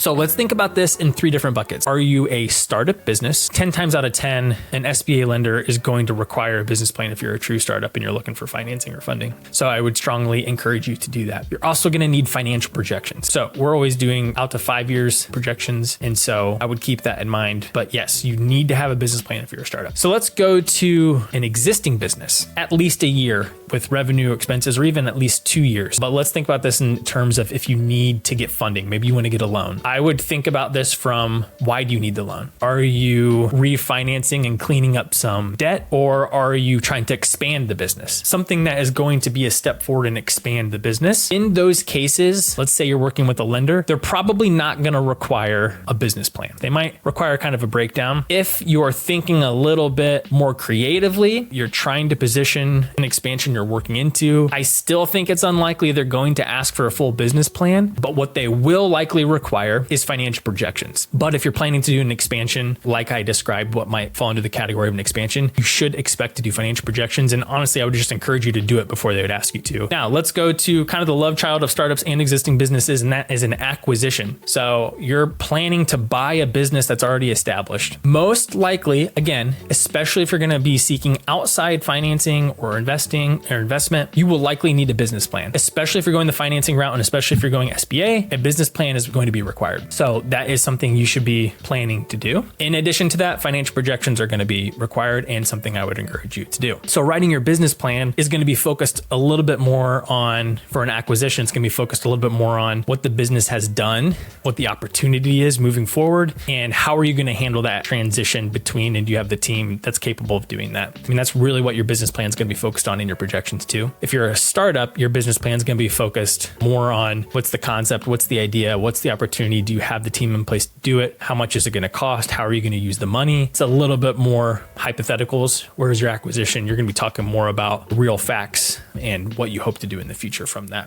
So let's think about this in 3 different buckets. Are you a startup business? 10 times out of 10, an SBA lender is going to require a business plan if you're a true startup and you're looking for financing or funding. So I would strongly encourage you to do that. You're also going to need financial projections. So we're always doing out to 5 years projections. And so I would keep that in mind. But yes, you need to have a business plan if you're a startup. So let's go to an existing business, at least a year with revenue, expenses, or even at least 2 years. But let's think about this in terms of if you need to get funding, maybe you want to get a loan. I would think about this from, why do you need the loan? Are you refinancing and cleaning up some debt, or are you trying to expand the business? Something that is going to be a step forward and expand the business. In those cases, let's say you're working with a lender, they're probably not going to require a business plan. They might require kind of a breakdown. If you're thinking a little bit more creatively, you're trying to position an expansion you're working into, I still think it's unlikely they're going to ask for a full business plan, but what they will likely require is financial projections. But if you're planning to do an expansion, like I described, what might fall into the category of an expansion, you should expect to do financial projections. And honestly, I would just encourage you to do it before they would ask you to. Now, let's go to kind of the love child of startups and existing businesses, and that is an acquisition. So you're planning to buy a business that's already established. Most likely, again, especially if you're going to be seeking outside financing or investment, you will likely need a business plan, especially if you're going the financing route, and especially if you're going SBA, a business plan is going to be required. So that is something you should be planning to do. In addition to that, financial projections are going to be required and something I would encourage you to do. So writing your business plan is going to be focused a little bit more on, for an acquisition, it's going to be focused a little bit more on what the business has done, what the opportunity is moving forward, and how are you going to handle that transition between, and do you have the team that's capable of doing that? I mean, that's really what your business plan is going to be focused on in your projections too. If you're a startup, your business plan is going to be focused more on what's the concept, what's the idea, what's the opportunity, do you have the team in place to do it, how much is it going to cost, how are you going to use the money? It's a little bit more hypotheticals, whereas your acquisition, you're going to be talking more about real facts and what you hope to do in the future from that.